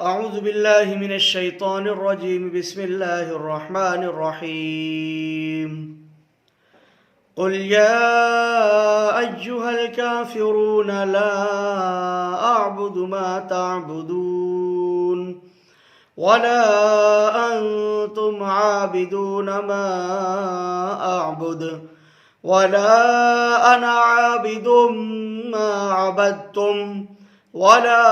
أعوذ بالله من الشيطان الرجيم. بسم الله الرحمن الرحيم. قل يا أيها الكافرون لا أعبد ما تعبدون ولا أنتم عابدون ما أعبد ولا أنا عابد ما عبدتم ولا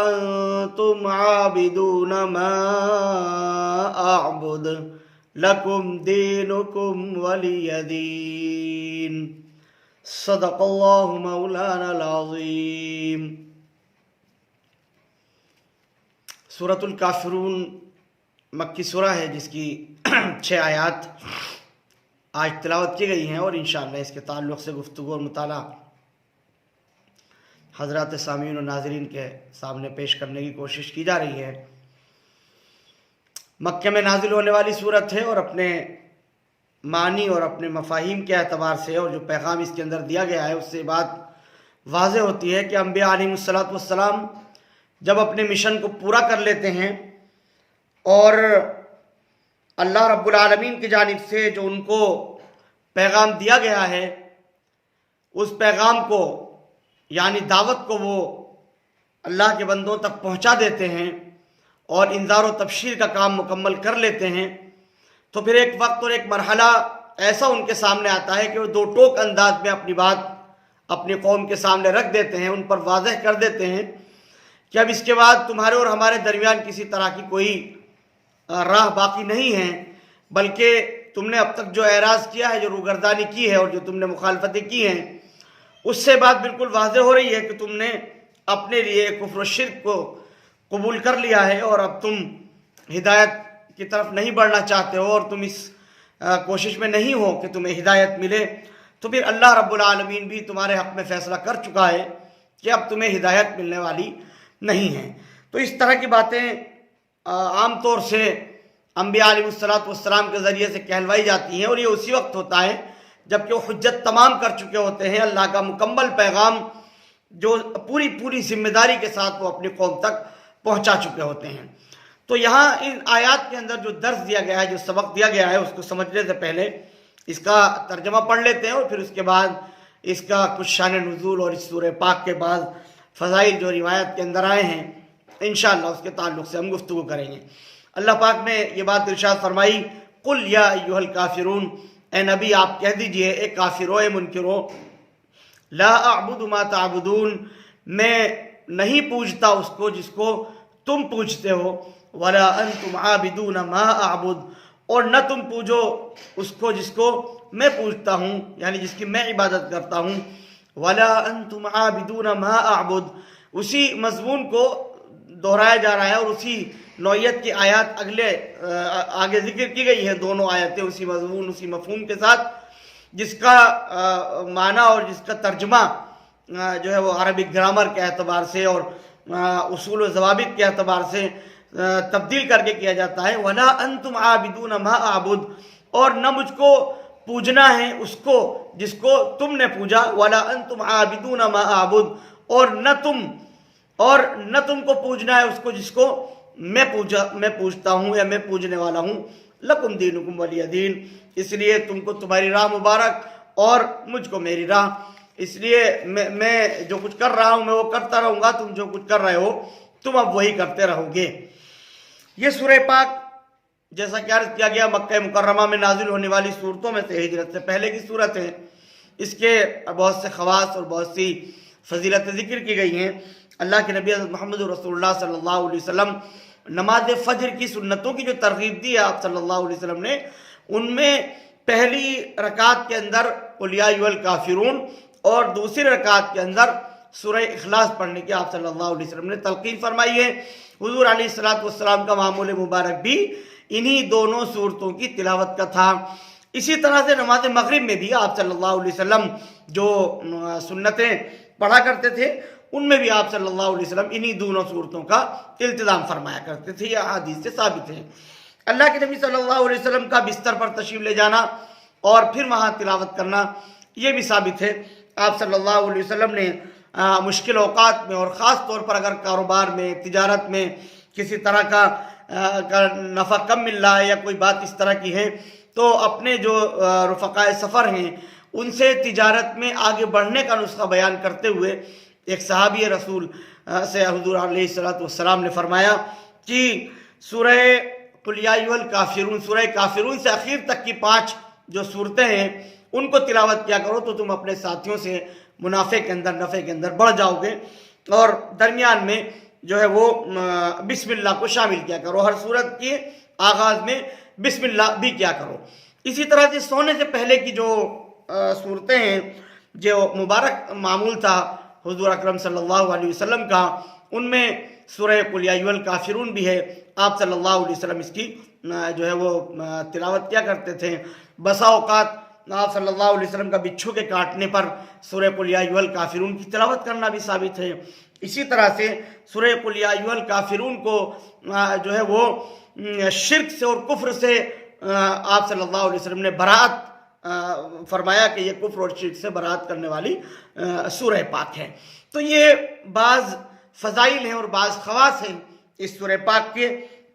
أنتم عابدون ما أعبد لكم دينكم ولي دين. صدق اللہ مولانا العظیم. سورۃ الکافرون مکی سورہ ہے جس کی 6 آیات آج تلاوت کی گئی ہیں، اور انشاءاللہ اس کے تعلق سے گفتگو اور مطالعہ حضرات سامعین و ناظرین کے سامنے پیش کرنے کی کوشش کی جا رہی ہے. مکہ میں نازل ہونے والی صورت ہے، اور اپنے معنی اور اپنے مفاہیم کے اعتبار سے اور جو پیغام اس کے اندر دیا گیا ہے اس سے بات واضح ہوتی ہے کہ انبیاء علیہ السلام جب اپنے مشن کو پورا کر لیتے ہیں اور اللہ رب العالمین کی جانب سے جو ان کو پیغام دیا گیا ہے اس پیغام کو یعنی دعوت کو وہ اللہ کے بندوں تک پہنچا دیتے ہیں اور انذار و تبشیر کا کام مکمل کر لیتے ہیں، تو پھر ایک وقت اور ایک مرحلہ ایسا ان کے سامنے آتا ہے کہ وہ دو ٹوک انداز میں اپنی بات اپنی قوم کے سامنے رکھ دیتے ہیں، ان پر واضح کر دیتے ہیں کہ اب اس کے بعد تمہارے اور ہمارے درمیان کسی طرح کی کوئی راہ باقی نہیں ہے، بلکہ تم نے اب تک جو اعراض کیا ہے، جو روگردانی کی ہے اور جو تم نے مخالفتیں کی ہیں، اس سے بات بالکل واضح ہو رہی ہے کہ تم نے اپنے لیے کفر و شرک کو قبول کر لیا ہے اور اب تم ہدایت کی طرف نہیں بڑھنا چاہتے ہو اور تم اس کوشش میں نہیں ہو کہ تمہیں ہدایت ملے. تو پھر اللہ رب العالمین بھی تمہارے حق میں فیصلہ کر چکا ہے کہ اب تمہیں ہدایت ملنے والی نہیں ہے. تو اس طرح کی باتیں عام طور سے انبیاء علیہ السلام کے ذریعے سے کہلوائی جاتی ہیں، اور یہ اسی وقت ہوتا ہے جب کہ وہ حجت تمام کر چکے ہوتے ہیں، اللہ کا مکمل پیغام جو پوری ذمہ داری کے ساتھ وہ اپنی قوم تک پہنچا چکے ہوتے ہیں. تو یہاں ان آیات کے اندر جو درس دیا گیا ہے، جو سبق دیا گیا ہے، اس کو سمجھنے سے پہلے اس کا ترجمہ پڑھ لیتے ہیں، اور پھر اس کے بعد اس کا کچھ شان نزول اور اس سورہ پاک کے بعد فضائل جو روایت کے اندر آئے ہیں انشاءاللہ اس کے تعلق سے ہم گفتگو کریں گے. اللہ پاک نے یہ بات ارشاد فرمائی، قل یا ایھا الکافرون، اے نبی آپ کہہ دیجئے، اے کافرو، اے منکرو، لا اعبد ما تعبدون، میں نہیں پوجتا اس کو جس کو تم پوجتے ہو، ولا انتم عابدون ما اعبد، اور نہ تم پوجو اس کو جس کو میں پوجتا ہوں یعنی جس کی میں عبادت کرتا ہوں، ولا انتم عابدون ما اعبد. اسی مضمون کو دہرایا جا رہا ہے اور اسی نوعیت کی آیات آگے ذکر کی گئی ہیں، دونوں آیتیں اسی مضمون اسی مفہوم کے ساتھ، جس کا معنی اور جس کا ترجمہ جو ہے وہ عربی گرامر کے اعتبار سے اور اصول و ضوابط کے اعتبار سے تبدیل کر کے کیا جاتا ہے. وَلَا أَنْتُمْ عَابِدُونَ مَا أَعْبُدُ، اور نہ مجھ کو پوجنا ہے اس کو جس کو تم نے پوجا، وَلَا أَنْتُمْ عَابِدُونَ مَا أَعْبُدُ، اور نہ تم کو پوجنا ہے اس کو جس کو میں پوجتا ہوں یا میں پوجنے والا ہوں. لَكُمْ دِينُكُمْ وَلِيَ دِينِ، اس لیے تم کو تمہاری راہ مبارک اور مجھ کو میری راہ. اس لیے میں جو کچھ کر رہا ہوں میں وہ کرتا رہوں گا، تم جو کچھ کر رہے ہو تم اب وہی کرتے رہو گے. یہ سورہ پاک جیسا کہ عرض کیا گیا مکہ مکرمہ میں نازل ہونے والی صورتوں میں سے ہجرت سے پہلے کی صورت ہے. اس کے بہت سے خواص اور بہت سی فضیلتیں ذکر کی گئی ہیں. اللہ کے نبی حضرت محمد رسول اللہ صلی اللہ علیہ وسلم نماز فجر کی سنتوں کی جو ترغیب دی ہے آپ صلی اللہ علیہ وسلم نے، ان میں پہلی رکعت کے اندر قل یا ایھا الکافرون اور دوسری رکعت کے اندر سورہ اخلاص پڑھنے کی آپ صلی اللہ علیہ وسلم نے تلقین فرمائی ہے. حضور علیہ السلام کا معمول مبارک بھی انہی دونوں صورتوں کی تلاوت کا تھا. اسی طرح سے نماز مغرب میں بھی آپ صلی اللہ علیہ وسلم جو سنتیں پڑھا کرتے تھے ان میں بھی آپ صلی اللہ علیہ وسلم انہی دونوں صورتوں کا التزام فرمایا کرتے تھے. یہ احادیث سے ثابت ہے. اللہ کے نبی صلی اللہ علیہ وسلم کا بستر پر تشریف لے جانا اور پھر وہاں تلاوت کرنا یہ بھی ثابت ہے. آپ صلی اللہ علیہ وسلم نے مشکل اوقات میں اور خاص طور پر اگر کاروبار میں، تجارت میں کسی طرح کا نفع کم مل رہا ہے یا کوئی بات اس طرح کی ہے، تو اپنے جو رفقائے سفر ہیں ان سے تجارت میں آگے بڑھنے کا نسخہ بیان کرتے ہوئے ایک صحابی رسول سے حضور علیہ السلام نے فرمایا کہ سورہ قل یا ایھا الکافرون، سورہ کافرون سے اخیر تک کی 5 جو صورتیں ہیں ان کو تلاوت کیا کرو تو تم اپنے ساتھیوں سے منافع کے اندر، نفع کے اندر بڑھ جاؤ گے، اور درمیان میں جو ہے وہ بسم اللہ کو شامل کیا کرو، ہر صورت کے آغاز میں بسم اللہ بھی کیا کرو۔ اسی طرح سے سونے سے پہلے کی جو صورتیں ہیں جو مبارک معمول تھا حضور اکرم صلی اللہ علیہ وسلم کا، ان میں سورہ قل یا ایھا الکافرون بھی ہے۔ آپ صلی اللہ علیہ وسلم اس کی جو ہے وہ تلاوت کیا کرتے تھے۔ بسا اوقات آپ صلی اللہ علیہ وسلم کا بچھو کے کاٹنے پر سورہ قل یا ایھا الکافرون کی تلاوت کرنا بھی ثابت ہے۔ اسی طرح سے سورہ قل یا ایھا الکافرون کو جو ہے وہ شرک سے اور کفر سے آپ صلی اللہ علیہ وسلم نے براءت فرمایا کہ یہ کفر اور شرک سے براءت کرنے والی سورہ پاک ہے۔ تو یہ بعض فضائل ہیں اور بعض خواص ہیں اس سورہ پاک کے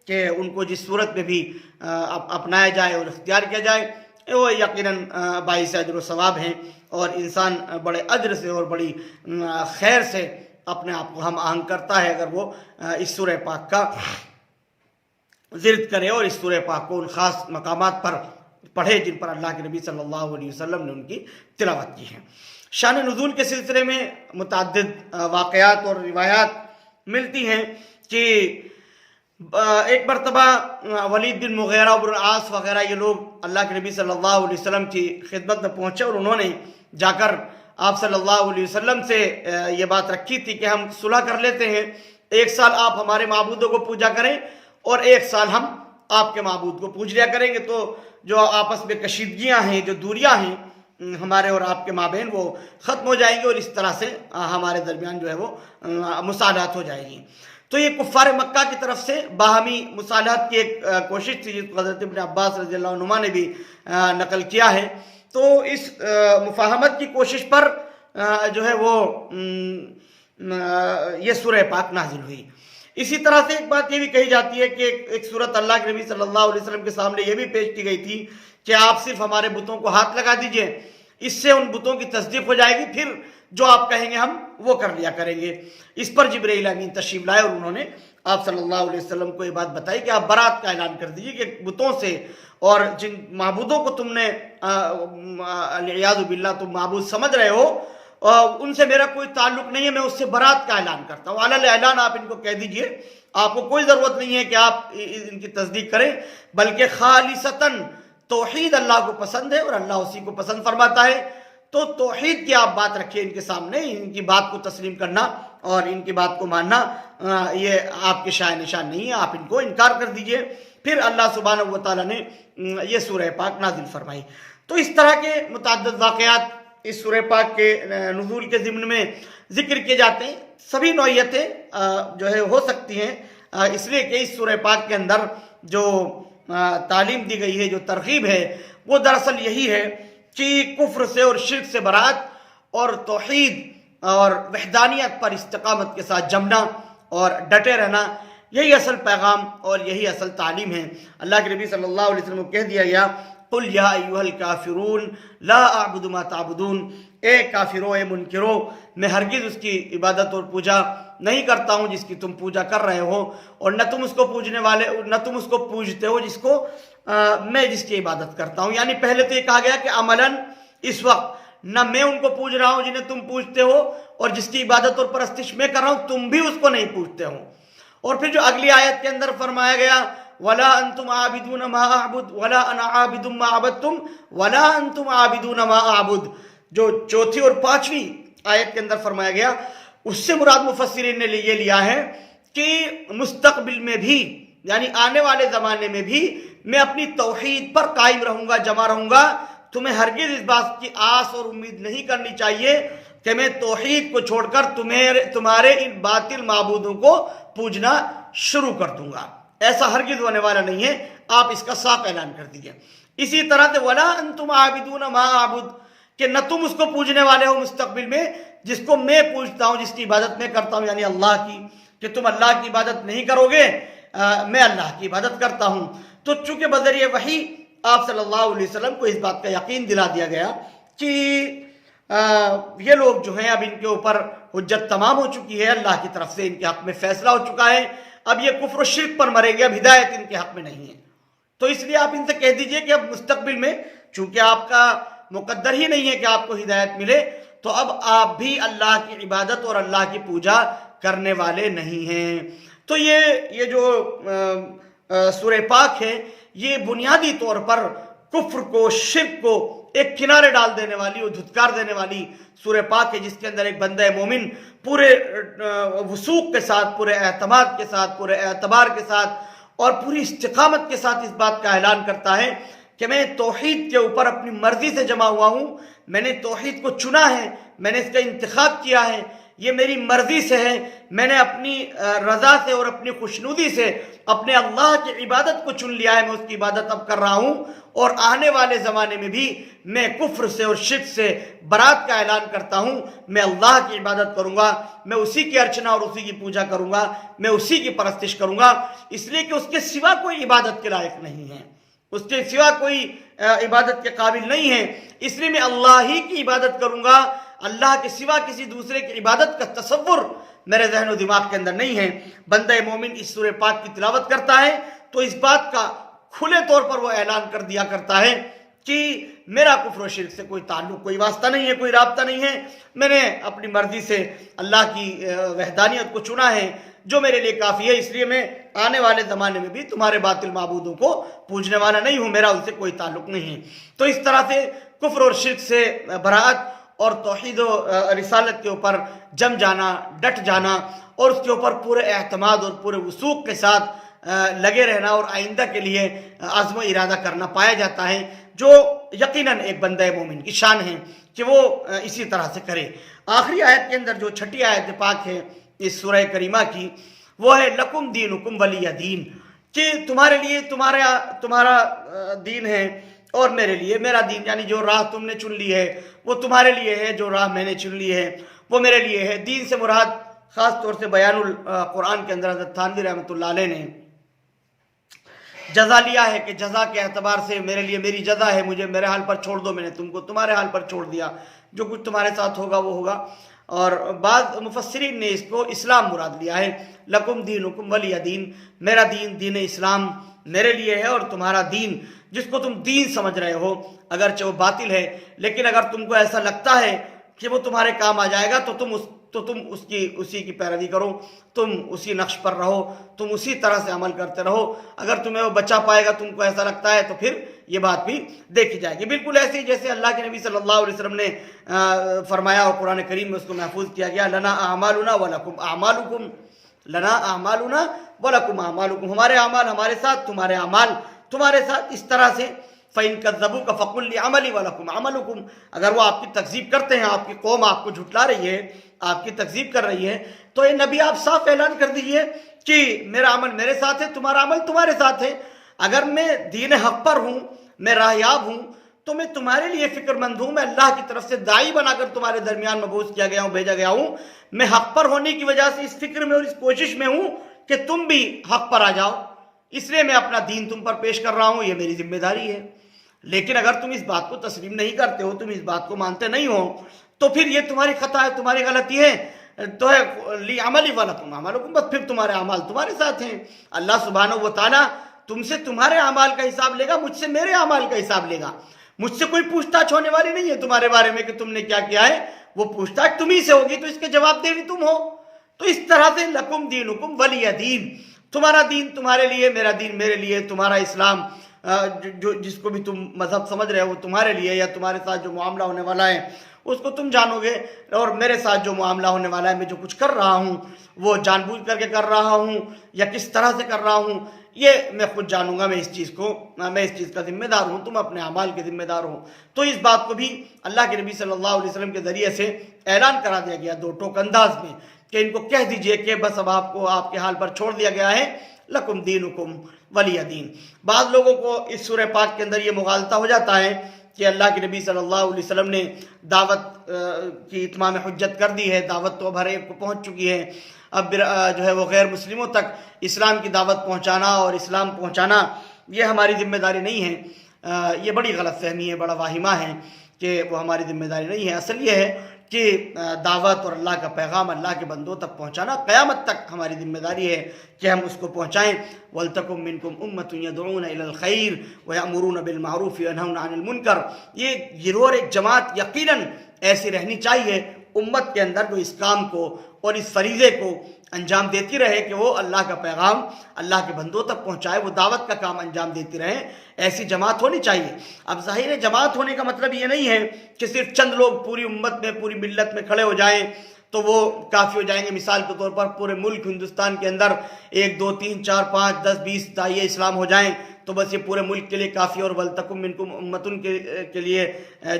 کہ ان کو جس صورت میں بھی اپنایا جائے اور اختیار کیا جائے وہ یقیناً باعث اجر و ثواب ہیں، اور انسان بڑے اجر سے اور بڑی خیر سے اپنے آپ کو ہم آہنگ کرتا ہے اگر وہ اس سورہ پاک کا ذکر کرے اور اس سورہ پاک کو ان خاص مقامات پر پڑھے جن پر اللہ کے نبی صلی اللہ علیہ وسلم نے ان کی تلاوت کی ہے۔ شان نزول کے سلسلے میں متعدد واقعات اور روایات ملتی ہیں کہ ایک مرتبہ ولید بن مغیرہ بن العاص وغیرہ یہ لوگ اللہ کے نبی صلی اللہ علیہ وسلم کی خدمت میں پہنچے اور انہوں نے جا کر آپ صلی اللہ علیہ وسلم سے یہ بات رکھی تھی کہ ہم صلح کر لیتے ہیں، 1 سال آپ ہمارے معبودوں کو پوجا کریں اور 1 سال ہم آپ کے معبود کو پوج لیا کریں گے، تو جو آپس میں کشیدگیاں ہیں، جو دوریاں ہیں ہمارے اور آپ کے مابین وہ ختم ہو جائیں گی، اور اس طرح سے ہمارے درمیان جو ہے وہ مصالحت ہو جائے گی۔ تو یہ کفار مکہ کی طرف سے باہمی مصالحت کی ایک کوشش تھی جس کو حضرت ابن عباس رضی اللہ عنہما نے بھی نقل کیا ہے۔ تو اس مفاہمت کی کوشش پر جو ہے وہ یہ سورہ پاک نازل ہوئی۔ اسی طرح سے ایک بات یہ بھی کہی جاتی ہے کہ ایک صورت اللہ کے نبی صلی اللہ علیہ وسلم کے سامنے یہ بھی پیش کی گئی تھی کہ آپ صرف ہمارے بتوں کو ہاتھ لگا دیجئے، اس سے ان بتوں کی تصدیق ہو جائے گی، پھر جو آپ کہیں گے ہم وہ کر لیا کریں گے۔ اس پر جبرائیل امین تشریف لائے اور انہوں نے آپ صلی اللہ علیہ وسلم کو یہ بات بتائی کہ آپ برات کا اعلان کر دیجئے کہ بتوں سے اور جن معبودوں کو تم نے العیاذ باللہ تم معبود سمجھ رہے ہو ان سے میرا کوئی تعلق نہیں ہے، میں اس سے برات کا اعلان کرتا ہوں۔ علی اعلان آپ ان کو کہہ دیجئے، آپ کو کوئی ضرورت نہیں ہے کہ آپ ان کی تصدیق کریں، بلکہ خالصتاً توحید اللہ کو پسند ہے اور اللہ اسی کو پسند فرماتا ہے۔ تو توحید کی آپ بات رکھیے ان کے سامنے، ان کی بات کو تسلیم کرنا اور ان کی بات کو ماننا یہ آپ کے شائع نشان نہیں ہے، آپ ان کو انکار کر دیجئے۔ پھر اللہ سبحانہ و تعالیٰ نے یہ سورہ پاک نازل فرمائی۔ تو اس طرح کے متعدد واقعات اس سورہ پاک کے نزول کے ضمن میں ذکر کیے جاتے ہیں۔ سبھی نوعیتیں جو ہے ہو سکتی ہیں، اس لیے کہ اس سورہ پاک کے اندر جو تعلیم دی گئی ہے، جو ترغیب ہے، وہ دراصل یہی ہے کہ کفر سے اور شرک سے برات اور توحید اور وحدانیت پر استقامت کے ساتھ جمنا اور ڈٹے رہنا، یہی اصل پیغام اور یہی اصل تعلیم ہے۔ اللہ کے نبی صلی اللہ علیہ وسلم کو کہہ دیا گیا قل یا ایھا الکافرون لا اعبد ما تعبدون، اے کافرو، اے منکرو، میں ہرگز اس کی عبادت اور پوجا نہیں کرتا ہوں جس کی تم پوجا کر رہے ہو، اور نہ تم اس کو پوجنے والے، نہ تم اس کو پوجتے ہو جس کو میں جس کی عبادت کرتا ہوں۔ یعنی پہلے تو یہ کہا گیا کہ عملاً اس وقت نہ میں ان کو پوج رہا ہوں جنہیں تم پوجتے ہو، اور جس کی عبادت اور پرستش میں کر رہا ہوں تم بھی اس کو نہیں پوجتے ہو۔ اور پھر جو اگلی آیت کے اندر فرمایا گیا وَلَا أَنْتُمْ عَابِدُونَ مَا أَعْبُدُ وَلَا أَنَا عَابِدٌ مَا عَبَدتُّمْ وَلَا أَنْتُمْ عَابِدُونَ مَا أَعْبُدُ، جو چوتھی اور 5ویں آیت کے اندر فرمایا گیا، اس سے مراد مفسرین نے یہ لیا ہے کہ مستقبل میں بھی، یعنی آنے والے زمانے میں بھی میں اپنی توحید پر قائم رہوں گا، جمع رہوں گا۔ تمہیں ہرگز اس بات کی آس اور امید نہیں کرنی چاہیے کہ میں توحید کو چھوڑ کر تمہارے ان باطل معبودوں کو پوجنا شروع کر دوں گا، ایسا ہرگز ہونے والا نہیں ہے، آپ اس کا صاف اعلان کر دیجئے۔ اسی طرح سے وَلَا أَنْتُمْ عَابِدُونَ مَا أَعْبُدُ، کہ نہ تم اس کو پوجنے والے ہو مستقبل میں جس کو میں پوجتا ہوں، جس کی عبادت میں کرتا ہوں، یعنی اللہ کی۔ کہ تم اللہ کی عبادت نہیں کرو گے، میں اللہ کی عبادت کرتا ہوں۔ تو چونکہ بذریعہ وحی آپ صلی اللہ علیہ وسلم کو اس بات کا یقین دلا دیا گیا کہ یہ لوگ جو ہیں اب ان کے اوپر حجت تمام ہو چکی ہے، اللہ کی طرف سے ان کے حق میں فیصلہ ہو چکا ہے، اب یہ کفر و شرک پر مریں گے، اب ہدایت ان کے حق میں نہیں ہے۔ تو اس لیے آپ ان سے کہہ دیجئے کہ اب مستقبل میں چونکہ آپ کا مقدر ہی نہیں ہے کہ آپ کو ہدایت ملے، تو اب آپ بھی اللہ کی عبادت اور اللہ کی پوجا کرنے والے نہیں ہیں۔ تو یہ جو سورہ پاک ہے یہ بنیادی طور پر کفر کو، شرک کو ایک کنارے ڈال دینے والی اور دھتکار دینے والی سورہ پاک ہے، جس کے اندر ایک بندہ مومن پورے وثوق کے ساتھ، پورے اعتماد کے ساتھ، پورے اعتبار کے ساتھ اور پوری استقامت کے ساتھ اس بات کا اعلان کرتا ہے کہ میں توحید کے اوپر اپنی مرضی سے جمع ہوا ہوں، میں نے توحید کو چنا ہے، میں نے اس کا انتخاب کیا ہے، یہ میری مرضی سے ہے، میں نے اپنی رضا سے اور اپنی خوشنودی سے اپنے اللہ کی عبادت کو چن لیا ہے، میں اس کی عبادت اب کر رہا ہوں، اور آنے والے زمانے میں بھی میں کفر سے اور شرک سے برات کا اعلان کرتا ہوں، میں اللہ کی عبادت کروں گا، میں اسی کی ارچنا اور اسی کی پوجا کروں گا، میں اسی کی پرستش کروں گا، اس لیے کہ اس کے سوا کوئی عبادت کے لائق نہیں ہے، اس کے سوا کوئی عبادت کے قابل نہیں ہے، اس لیے میں اللہ ہی کی عبادت کروں گا، اللہ کے سوا کسی دوسرے کی عبادت کا تصور میرے ذہن و دماغ کے اندر نہیں ہے۔ بندہ مومن اس سورہ پاک کی تلاوت کرتا ہے تو اس بات کا کھلے طور پر وہ اعلان کر دیا کرتا ہے کہ میرا کفر و شرک سے کوئی تعلق، کوئی واسطہ نہیں ہے، کوئی رابطہ نہیں ہے، میں نے اپنی مرضی سے اللہ کی وحدانیت کو چنا ہے جو میرے لیے کافی ہے، اس لیے میں آنے والے زمانے میں بھی تمہارے باطل معبودوں کو پوجنے والا نہیں ہوں، میرا ان سے کوئی تعلق نہیں ہے۔ تو اس طرح سے کفر اور شرک سے براءت اور توحید و رسالت کے اوپر جم جانا، ڈٹ جانا اور اس کے اوپر پورے اعتماد اور پورے وثوق کے ساتھ لگے رہنا اور آئندہ کے لیے عزم و ارادہ کرنا پایا جاتا ہے، جو یقیناً ایک بندہ مومن کی شان ہے کہ وہ اسی طرح سے کرے۔ آخری آیت کے اندر جو چھٹی آیت پاک ہے اس سورہ کریمہ کی، وہ ہے لکم دینکم ولی دین، کہ تمہارے لیے تمہارا دین ہے اور میرے لیے میرا دین، یعنی جو راہ تم نے چن لی ہے وہ تمہارے لیے ہے، جو راہ میں نے چن لی ہے وہ میرے لیے ہے۔ دین سے مراد خاص طور سے بیان القرآن کے اندر حضرت تھانوی رحمۃ اللہ علیہ نے جزا لیا ہے کہ جزا کے اعتبار سے میرے لیے میری جزا ہے، مجھے میرے حال پر چھوڑ دو، میں نے تم کو تمہارے حال پر چھوڑ دیا، جو کچھ تمہارے ساتھ ہوگا وہ ہوگا۔ اور بعض مفسرین نے اس کو اسلام مراد لیا ہے، لکم دینکم ولی دین، میرا دین دین اسلام میرے لیے ہے اور تمہارا دین جس کو تم دین سمجھ رہے ہو اگرچہ وہ باطل ہے، لیکن اگر تم کو ایسا لگتا ہے کہ وہ تمہارے کام آ جائے گا تو تم اسی کی پیروی کرو، تم اسی نقش پر رہو، تم اسی طرح سے عمل کرتے رہو، اگر تمہیں وہ بچا پائے گا تم کو ایسا لگتا ہے تو پھر یہ بات بھی دیکھی جائے گی۔ بالکل ایسے ہی جیسے اللہ کے نبی صلی اللہ علیہ وسلم نے فرمایا اور قرآن کریم میں اس کو محفوظ کیا گیا، لنا اعمالنا ولکم اعمالکم، لنا اعمالنا ولکم اعمالکم، ہمارے اعمال ہمارے ساتھ، تمہارے اعمال تمہارے ساتھ، اس طرح سے فَإِن كَذَّبُوكَ فَقُلْ لِعَمَلِي وَلَكُمْ عَمَلُكُمْ، اگر وہ آپ کی تکذیب کرتے ہیں، آپ کی قوم آپ کو جھٹلا رہی ہے، آپ کی تکذیب کر رہی ہے، تو اے نبی آپ صاف اعلان کر دیجئے کہ میرا عمل میرے ساتھ ہے، تمہارا عمل تمہارے ساتھ ہے، اگر میں دین حق پر ہوں، میں راہیاب ہوں تو میں تمہارے لیے فکر مند ہوں، میں اللہ کی طرف سے داعی بنا کر تمہارے درمیان مبعوث کیا گیا ہوں، بھیجا گیا ہوں، میں حق پر ہونے کی وجہ سے اس فکر میں اور اس کوشش میں ہوں کہ تم بھی حق پر آ جاؤ، اس لیے میں اپنا دین تم پر پیش کر رہا ہوں، یہ میری ذمہ داری ہے۔ لیکن اگر تم اس بات کو تسلیم نہیں کرتے ہو، تم اس بات کو مانتے نہیں ہو، تو پھر یہ تمہاری خطا ہے، تمہاری غلطی ہے، تو ہے لِعَمَلِي وَلَكُمْ عَمَلُكُمْ، بس پھر تمہارے اعمال تمہارے ساتھ ہیں۔ اللہ سبحانہ و تعالیٰ تم سے تمہارے اعمال کا حساب لے گا، مجھ سے میرے اعمال کا حساب لے گا، مجھ سے کوئی پوچھ تاچھ ہونے والی نہیں ہے تمہارے بارے میں کہ تم نے کیا کیا ہے، وہ پوچھ تاچھ تم ہی سے ہوگی، تو اس کے جواب دے بھی تم ہو۔ تو اس طرح سے لکم دینکم ولی دین، تمہارا دین تمہارے لیے، میرا دین میرے لیے، تمہارا اسلام جو جس کو بھی تم مذہب سمجھ رہے ہو وہ تمہارے لیے، یا تمہارے ساتھ جو معاملہ ہونے والا ہے اس کو تم جانو گے، اور میرے ساتھ جو معاملہ ہونے والا ہے، میں جو کچھ کر رہا ہوں وہ جان بوجھ کر کے کر رہا ہوں یا کس طرح سے کر رہا ہوں، یہ میں خود جانوں گا، میں اس چیز کا ذمہ دار ہوں، تم اپنے اعمال کے ذمہ دار ہو۔ تو اس بات کو بھی اللہ کے نبی صلی اللہ علیہ وسلم کے ذریعے سے اعلان کرا دیا گیا دو ٹوک انداز میں کہ ان کو کہہ دیجئے کہ بس اب آپ کو آپ کے حال پر چھوڑ دیا گیا ہے، لکم دینکم ولی دین۔ بعض لوگوں کو اس سورہ پاک کے اندر یہ مغالطہ ہو جاتا ہے کہ اللہ کے نبی صلی اللہ علیہ وسلم نے دعوت کی اتمام حجت کر دی ہے، دعوت تو اب ہر ایک کو پہنچ چکی ہے، اب جو ہے وہ غیر مسلموں تک اسلام کی دعوت پہنچانا اور اسلام پہنچانا یہ ہماری ذمہ داری نہیں ہے۔ یہ بڑی غلط فہمی ہے، بڑا واہمہ ہے کہ وہ ہماری ذمہ داری نہیں ہے۔ اصل یہ ہے کہ دعوت اور اللہ کا پیغام اللہ کے بندوں تک پہنچانا قیامت تک ہماری ذمہ داری ہے کہ ہم اس کو پہنچائیں۔ وَلْتَكُن مِّنكُمْ أُمَّةٌ يَدْعُونَ إِلَى الْخَيْرِ وَيَأْمُرُونَ بِالْمَعْرُوفِ وَيَنْهَوْنَ عَنِ الْمُنكَرِ، یہ گروہ اور ایک جماعت یقیناً ایسی رہنی چاہیے امت کے اندر جو اس کام کو اور اس فریضے کو انجام دیتی رہے کہ وہ اللہ کا پیغام اللہ کے بندوں تک پہنچائے، وہ دعوت کا کام انجام دیتی رہے۔ ایسی جماعت ہونی چاہیے۔ اب ظاہر ہے جماعت ہونے کا مطلب یہ نہیں ہے کہ صرف چند لوگ پوری امت میں پوری ملت میں کھڑے ہو جائیں تو وہ کافی ہو جائیں گے۔ مثال کے طور پر پورے ملک ہندوستان کے اندر 1 2 3 4 5 10 20 داعیے اسلام ہو جائیں تو بس یہ پورے ملک کے لیے کافی، اور وَلْتَكُن مِّنكُمْ أُمَّةٌ کے لیے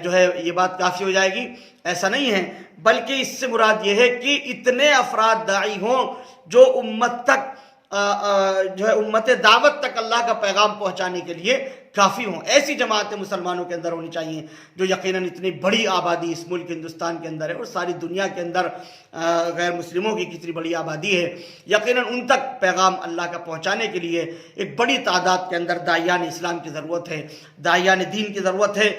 جو ہے یہ بات کافی ہو جائے گی، ایسا نہیں ہے۔ بلکہ اس سے مراد یہ ہے کہ اتنے افراد داعی ہوں جو امت تک جو ہے امت دعوت تک اللہ کا پیغام پہنچانے کے لیے کافی ہوں۔ ایسی جماعتیں مسلمانوں کے اندر ہونی چاہیے جو یقیناً اتنی بڑی آبادی اس ملک ہندوستان کے اندر ہے اور ساری دنیا کے اندر غیر مسلموں کی کتنی بڑی آبادی ہے، یقیناً ان تک پیغام اللہ کا پہنچانے کے لیے ایک بڑی تعداد کے اندر داعیان اسلام کی ضرورت ہے، داعیان دین کی ضرورت ہے،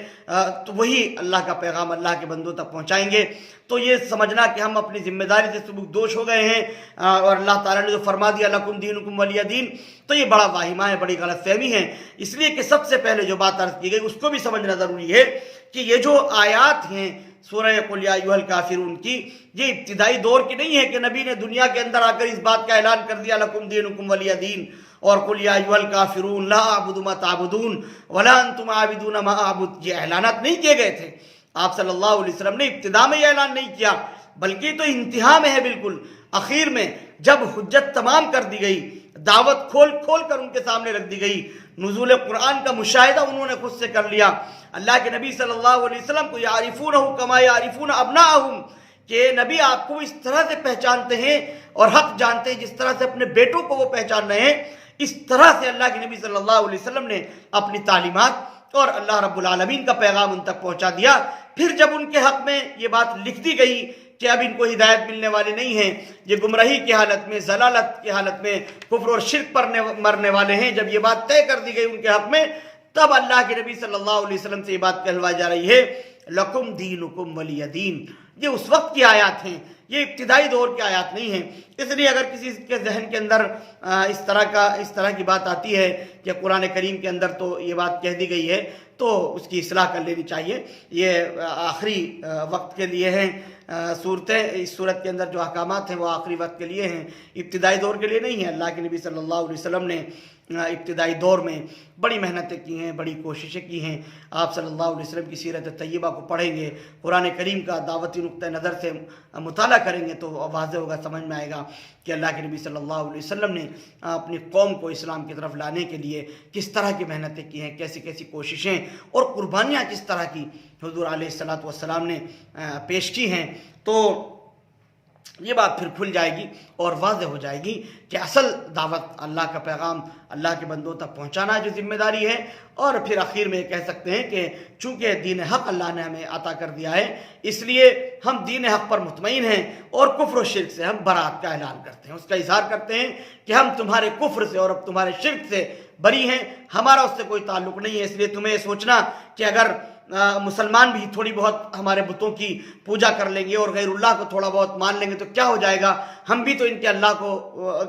تو وہی اللہ کا پیغام اللہ کے بندوں تک پہنچائیں گے۔ تو یہ سمجھنا کہ ہم اپنی ذمہ داری سے سبک دوش ہو گئے ہیں اور اللہ تعالیٰ نے جو فرما دیا لکم دینکم ولی دین، تو یہ بڑا واہمہ ہے، بڑی غلط فہمی ہے۔ اس لیے کہ سب سے پہلے جو بات عرض کی گئی اس کو بھی سمجھنا ضروری ہے کہ یہ جو آیات ہیں سورہ قل یا ایھا الکافرون کی، یہ ابتدائی دور کی نہیں ہے کہ نبی نے دنیا کے اندر آ کر اس بات کا اعلان کر دیا لکم دینکم ولی دین، اور قل یا ایھا الکافرون لا اعبد ما تعبدون ولا انتم عابدون ما اعبد، یہ اعلانات نہیں کیے گئے تھے۔ آپ صلی اللہ علیہ وسلم نے ابتدا میں یہ اعلان نہیں کیا، بلکہ تو انتہا میں ہے، بالکل اخیر میں جب حجت تمام کر دی گئی، دعوت کھول کھول کر ان کے سامنے رکھ دی گئی، نزول قرآن کا مشاہدہ انہوں نے خود سے کر لیا۔ اللہ کے نبی صلی اللہ علیہ وسلم کو یعرفونہ کما یعرفون ابناءہم، کہ نبی آپ کو اس طرح سے پہچانتے ہیں اور حق جانتے ہیں جس طرح سے اپنے بیٹوں کو وہ پہچان رہے ہیں، اس طرح سے اللہ کے نبی صلی اللہ علیہ وسلم نے اپنی تعلیمات اور اللہ رب العالمین کا پیغام ان تک پہنچا دیا۔ پھر جب ان کے حق میں یہ بات لکھ دی گئی کہ اب ان کو ہدایت ملنے والے نہیں ہیں، یہ گمراہی کی حالت میں، ضلالت کی حالت میں، کفر اور شرک پر مرنے والے ہیں، جب یہ بات طے کر دی گئی ان کے حق میں، تب اللہ کے نبی صلی اللہ علیہ وسلم سے یہ بات کہلوائی جا رہی ہے لکم دینکم ولی دین۔ یہ اس وقت کی آیات ہیں، یہ ابتدائی دور کی آیات نہیں ہیں۔ اس لیے اگر کسی کے ذہن کے اندر اس طرح کی بات آتی ہے کہ قرآن کریم کے اندر تو یہ بات کہہ دی گئی ہے تو اس کی اصلاح کر لینی چاہیے۔ یہ آخری وقت کے لیے ہیں صورتیں، اس صورت کے اندر جو احکامات ہیں وہ آخری وقت کے لیے ہیں، ابتدائی دور کے لیے نہیں ہیں۔ اللہ کے نبی صلی اللہ علیہ وسلم نے ابتدائی دور میں بڑی محنتیں کی ہیں، بڑی کوششیں کی ہیں۔ آپ صلی اللہ علیہ وسلم کی سیرت طیبہ کو پڑھیں گے، قرآن کریم کا دعوتی نقطہ نظر سے مطالعہ کریں گے تو واضح ہوگا، سمجھ میں آئے گا کہ اللہ کے نبی صلی اللہ علیہ وسلم نے اپنی قوم کو اسلام کی طرف لانے کے لیے کس طرح کی محنتیں کی ہیں، کیسی کیسی کوششیں اور قربانیاں کس طرح کی حضور علیہ الصلوۃ والسلام نے پیش کی ہیں۔ تو یہ بات پھر کھل جائے گی اور واضح ہو جائے گی کہ اصل دعوت اللہ کا پیغام اللہ کے بندوں تک پہنچانا جو ذمہ داری ہے۔ اور پھر آخر میں کہہ سکتے ہیں کہ چونکہ دین حق اللہ نے ہمیں عطا کر دیا ہے، اس لیے ہم دین حق پر مطمئن ہیں اور کفر و شرک سے ہم برات کا اعلان کرتے ہیں، اس کا اظہار کرتے ہیں کہ ہم تمہارے کفر سے اور اب تمہارے شرک سے بری ہیں، ہمارا اس سے کوئی تعلق نہیں ہے۔ اس لیے تمہیں سوچنا کہ اگر مسلمان بھی تھوڑی بہت ہمارے بتوں کی پوجا کر لیں گے اور غیر اللہ کو تھوڑا بہت مان لیں گے تو کیا ہو جائے گا، ہم بھی تو ان کے اللہ کو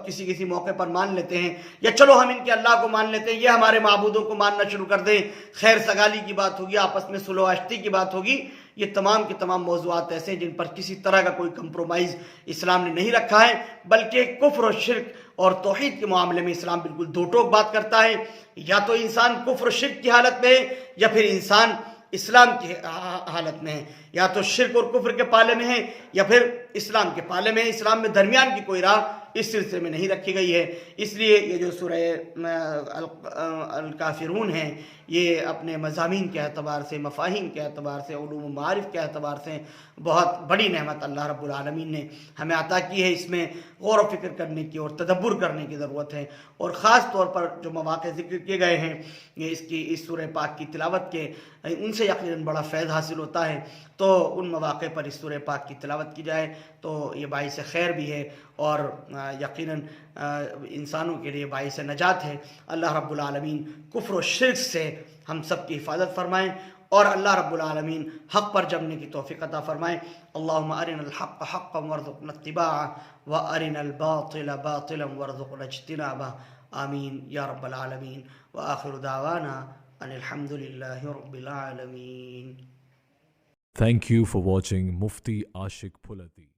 کسی موقع پر مان لیتے ہیں، یا چلو ہم ان کے اللہ کو مان لیتے ہیں، یہ ہمارے معبودوں کو ماننا شروع کر دیں، خیر سگالی کی بات ہوگی، آپس میں صلح و آشتی کی بات ہوگی۔ یہ تمام کے تمام موضوعات ایسے ہیں جن پر کسی طرح کا کوئی کمپرومائز اسلام نے نہیں رکھا ہے، بلکہ کفر و شرک اور توحید کے معاملے میں اسلام بالکل دو ٹوک بات کرتا ہے۔ یا تو انسان کفر و شرک کی حالت میں ہے یا پھر انسان اسلام کی حالت میں ہے، یا تو شرک اور کفر کے پالے میں ہے یا پھر اسلام کے پالے میں ہے۔ اسلام میں درمیان کی کوئی راہ اس سلسلے میں نہیں رکھی گئی ہے۔ اس لیے یہ جو سورہ الکافرون ہیں یہ اپنے مضامین کے اعتبار سے، مفاہیم کے اعتبار سے، علوم و معارف کے اعتبار سے بہت بڑی نعمت اللہ رب العالمین نے ہمیں عطا کی ہے۔ اس میں غور و فکر کرنے کی اور تدبر کرنے کی ضرورت ہے، اور خاص طور پر جو مواقع ذکر کیے گئے ہیں اس سورہ پاک کی تلاوت کے، ان سے یقیناً بڑا فیض حاصل ہوتا ہے۔ تو ان مواقع پر اس سورہ پاک کی تلاوت کی جائے تو یہ باعث خیر بھی ہے اور یقیناً انسانوں کے لیے باعث نجات ہے۔ اللہ رب العالمین کفر و شرک سے ہم سب کی حفاظت فرمائیں اور اللہ رب العالمین حق پر جمنے کی توفیق عطا فرمائیں۔ اللہم ارنا الحق حقا وارزقنا اتباعه وارنا الباطل باطلا وارزقنا اجتنابه آمین یا رب العالمین۔ وآخر دعوانا ان الحمد للہ رب العالمین۔ Thank you for watching Mufti Ashik Phulati.